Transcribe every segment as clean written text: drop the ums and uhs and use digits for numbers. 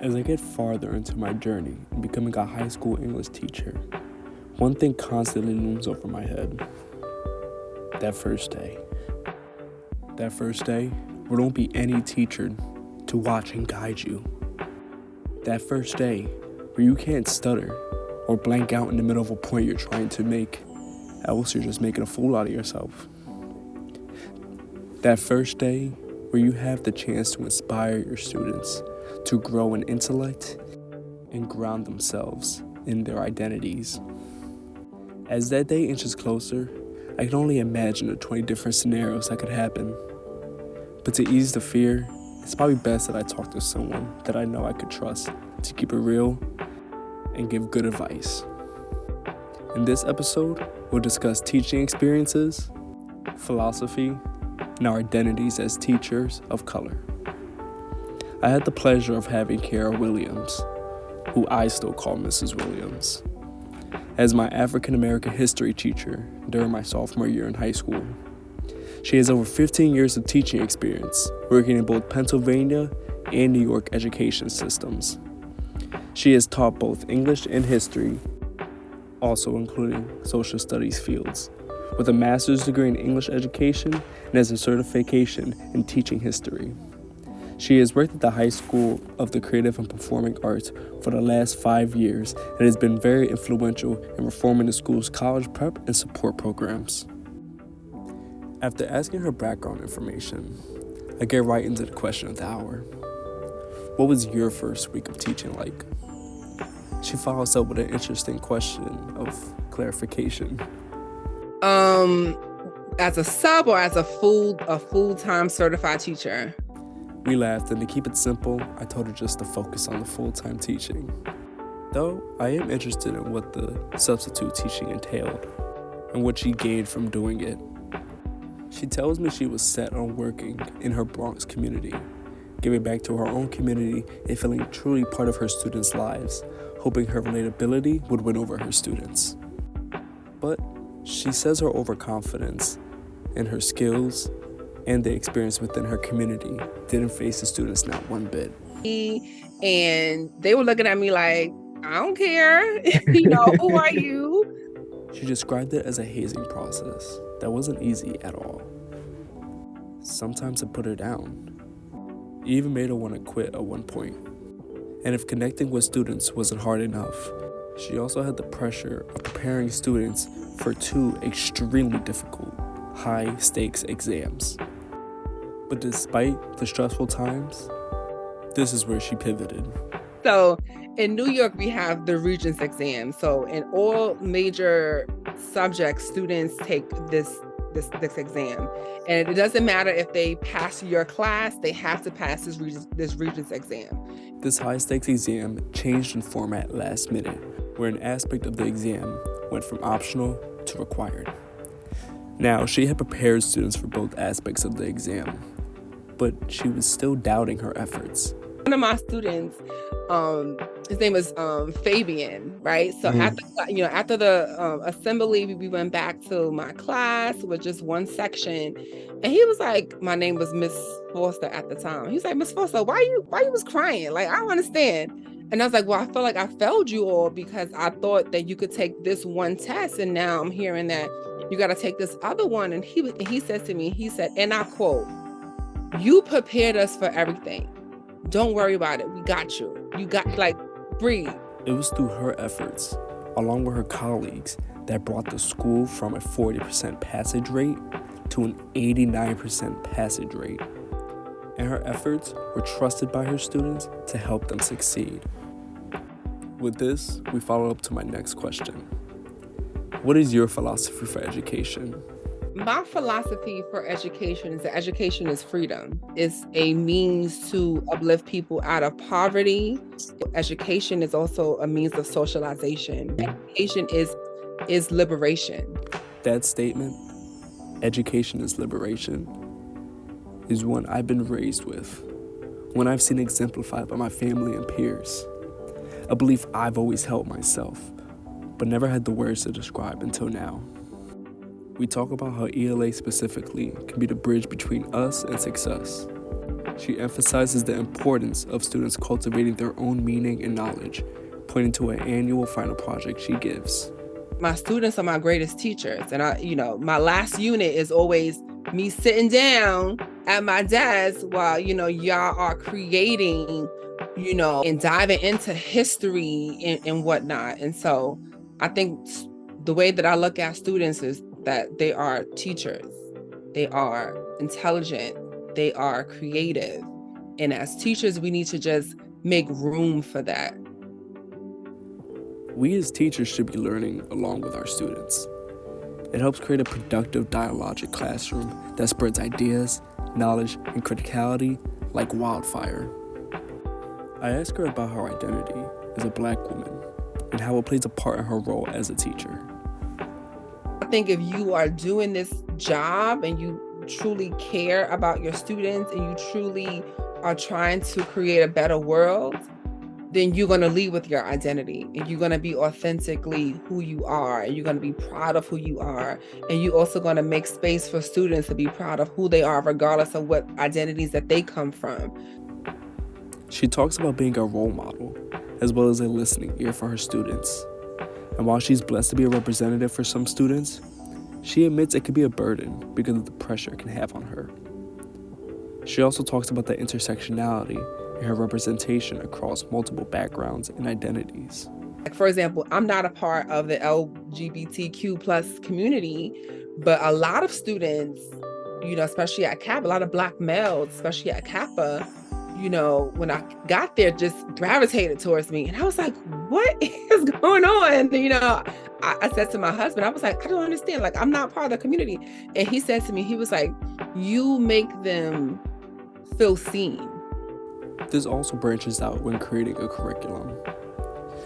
As I get farther into my journey in becoming a high school English teacher, one thing constantly looms over my head. That first day. That first day where there won't be any teacher to watch and guide you. That first day where you can't stutter or blank out in the middle of a point you're trying to make, else you're just making a fool out of yourself. That first day where you have the chance to inspire your students to grow in intellect and ground themselves in their identities. As that day inches closer, I can only imagine the 20 different scenarios that could happen. But to ease the fear, it's probably best that I talk to someone that I know I could trust to keep it real and give good advice. In this episode, we'll discuss teaching experiences, philosophy, and our identities as teachers of color. I had the pleasure of having Kara Williams, who I still call Mrs. Williams, as my African American history teacher during my sophomore year in high school. She has over 15 years of teaching experience, working in both Pennsylvania and New York education systems. She has taught both English and history, also including social studies fields, with a master's degree in English education and has a certification in teaching history. She has worked at the High School of the Creative and Performing Arts for the last 5 years and has been very influential in reforming the school's college prep and support programs. After asking her background information, I get right into the question of the hour. What was your first week of teaching like? She follows up with an interesting question of clarification. As a sub or as a full-time certified teacher? We laughed, and to keep it simple, I told her just to focus on the full-time teaching. Though I am interested in what the substitute teaching entailed and what she gained from doing it. She tells me she was set on working in her Bronx community, giving back to her own community and feeling truly part of her students' lives, hoping her relatability would win over her students. But she says her overconfidence in her skills and the experience within her community didn't face the students not one bit. And they were looking at me like, I don't care, who are you? She described it as a hazing process that wasn't easy at all. Sometimes it put her down. It even made her want to quit at one point. And if connecting with students wasn't hard enough, she also had the pressure of preparing students for 2 extremely difficult, high-stakes exams. But despite the stressful times, this is where she pivoted. So in New York, we have the Regents exam. So in all major subjects, students take this exam. And it doesn't matter if they pass your class, they have to pass this Regents exam. This high-stakes exam changed in format last minute, where an aspect of the exam went from optional to required. Now, she had prepared students for both aspects of the exam, but she was still doubting her efforts. One of my students, his name was Fabian, right? So after the assembly, we went back to my class with just one section, and he was like, my name was Miss Foster at the time. He was like, Miss Foster, why you was crying? Like, I don't understand. And I was like, well, I feel like I failed you all because I thought that you could take this one test, and now I'm hearing that you got to take this other one. And he said to me, he said, and I quote, "You prepared us for everything. Don't worry about it. We got you. You got, breathe." It was through her efforts, along with her colleagues, that brought the school from a 40% passage rate to an 89% passage rate. And her efforts were trusted by her students to help them succeed. With this, we follow up to my next question. What is your philosophy for education? My philosophy for education is that education is freedom. It's a means to uplift people out of poverty. Education is also a means of socialization. Education is liberation. That statement, education is liberation, is one I've been raised with, one I've seen exemplified by my family and peers. A belief I've always held myself, but never had the words to describe until now. We talk about how ELA specifically can be the bridge between us and success. She emphasizes the importance of students cultivating their own meaning and knowledge, pointing to an annual final project she gives. My students are my greatest teachers. And my last unit is always me sitting down at my desk while, y'all are creating, and diving into history and whatnot. And so I think the way that I look at students is that they are teachers, they are intelligent, they are creative. And as teachers, we need to just make room for that. We as teachers should be learning along with our students. It helps create a productive dialogic classroom that spreads ideas, knowledge, and criticality like wildfire. I asked her about her identity as a Black woman and how it plays a part in her role as a teacher. I think if you are doing this job and you truly care about your students and you truly are trying to create a better world, then you're going to lead with your identity and you're going to be authentically who you are and you're going to be proud of who you are. And you're also going to make space for students to be proud of who they are, regardless of what identities that they come from. She talks about being a role model as well as a listening ear for her students. And while she's blessed to be a representative for some students, she admits it could be a burden because of the pressure it can have on her. She also talks about the intersectionality in her representation across multiple backgrounds and identities. Like, for example, I'm not a part of the LGBTQ plus community, but a lot of students, especially at Kappa, a lot of Black males, especially at Kappa, when I got there, just gravitated towards me. And I was like, what is going on? I said to my husband, I was like, I don't understand. Like, I'm not part of the community. And he said to me, he was like, you make them feel seen. This also branches out when creating a curriculum.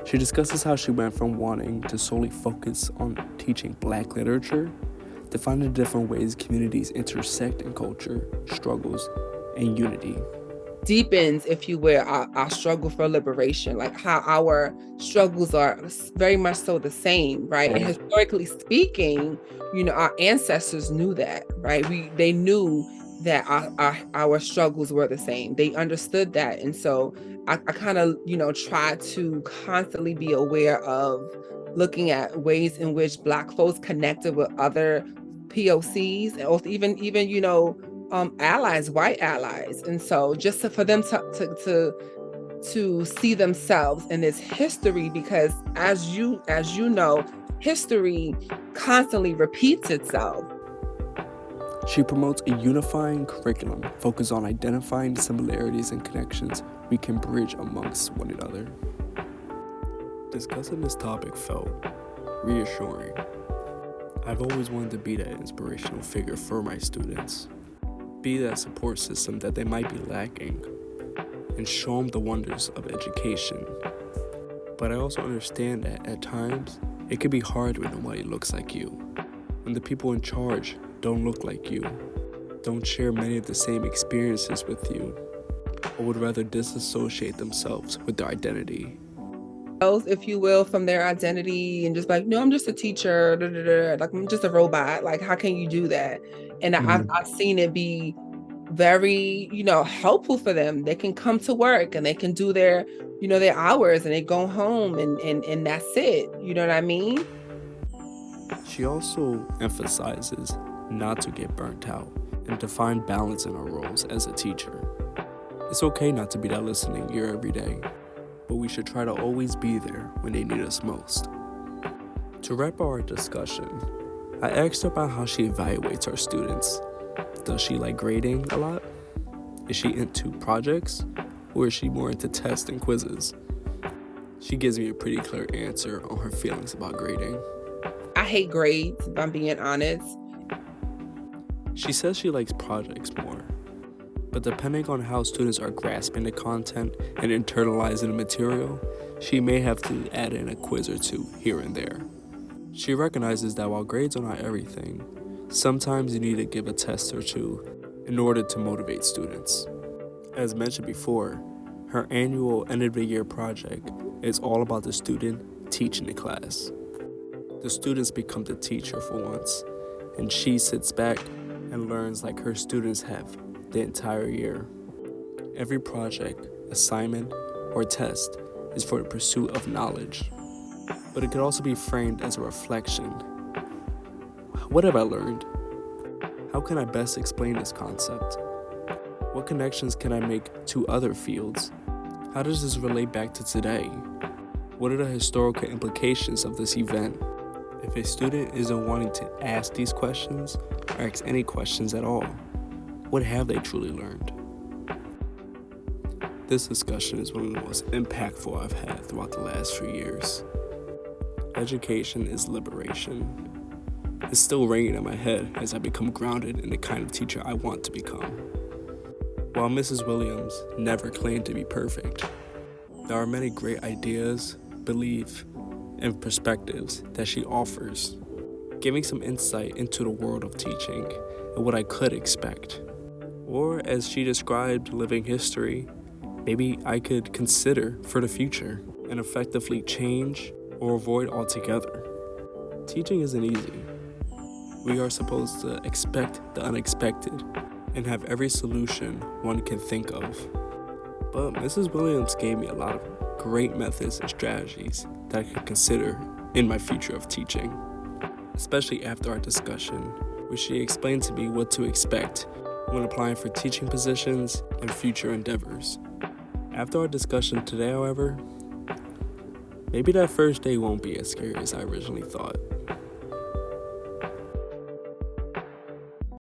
She discusses how she went from wanting to solely focus on teaching Black literature to finding different ways communities intersect in culture, struggles, and unity. Deepens, if you will, our struggle for liberation, like how our struggles are very much so the same, right? And historically speaking, our ancestors knew that, right? They knew that our struggles were the same. They understood that. And so I kind of, try to constantly be aware of looking at ways in which Black folks connected with other POCs and also even allies, white allies. And so just for them to see themselves in this history, because as you know, history constantly repeats itself. She promotes a unifying curriculum focused on identifying similarities and connections we can bridge amongst one another. Discussing this topic felt reassuring. I've always wanted to be that inspirational figure for my students, be that support system that they might be lacking, and show them the wonders of education. But I also understand that at times, it can be hard when nobody looks like you, when the people in charge don't look like you, don't share many of the same experiences with you, or would rather disassociate themselves with their identity. If you will, from their identity and just like, no, I'm just a teacher, like I'm just a robot. Like, how can you do that? And I've seen it be very, helpful for them. They can come to work and they can do their, their hours and they go home and that's it. You know what I mean? She also emphasizes not to get burnt out and to find balance in our roles as a teacher. It's okay not to be that listening ear every day, but we should try to always be there when they need us most. To wrap up our discussion, I asked her about how she evaluates her students. Does she like grading a lot? Is she into projects? Or is she more into tests and quizzes? She gives me a pretty clear answer on her feelings about grading. I hate grades, if I'm being honest. She says she likes projects more, but depending on how students are grasping the content and internalizing the material, she may have to add in a quiz or two here and there. She recognizes that while grades are not everything, sometimes you need to give a test or two in order to motivate students. As mentioned before, her annual end-of-the-year project is all about the student teaching the class. The students become the teacher for once, and she sits back and learns like her students have the entire year. Every project, assignment, or test is for the pursuit of knowledge, but it could also be framed as a reflection. What have I learned? How can I best explain this concept? What connections can I make to other fields? How does this relate back to today? What are the historical implications of this event? If a student isn't wanting to ask these questions or ask any questions at all, what have they truly learned? This discussion is one of the most impactful I've had throughout the last few years. Education is liberation. It's still ringing in my head as I become grounded in the kind of teacher I want to become. While Mrs. Williams never claimed to be perfect, there are many great ideas, beliefs, and perspectives that she offers, giving some insight into the world of teaching and what I could expect. Or, as she described living history, maybe I could consider for the future and effectively change or avoid altogether. Teaching isn't easy. We are supposed to expect the unexpected and have every solution one can think of. But Mrs. Williams gave me a lot of great methods and strategies that I could consider in my future of teaching, especially after our discussion, where she explained to me what to expect when applying for teaching positions and future endeavors. After our discussion today, however, maybe that first day won't be as scary as I originally thought.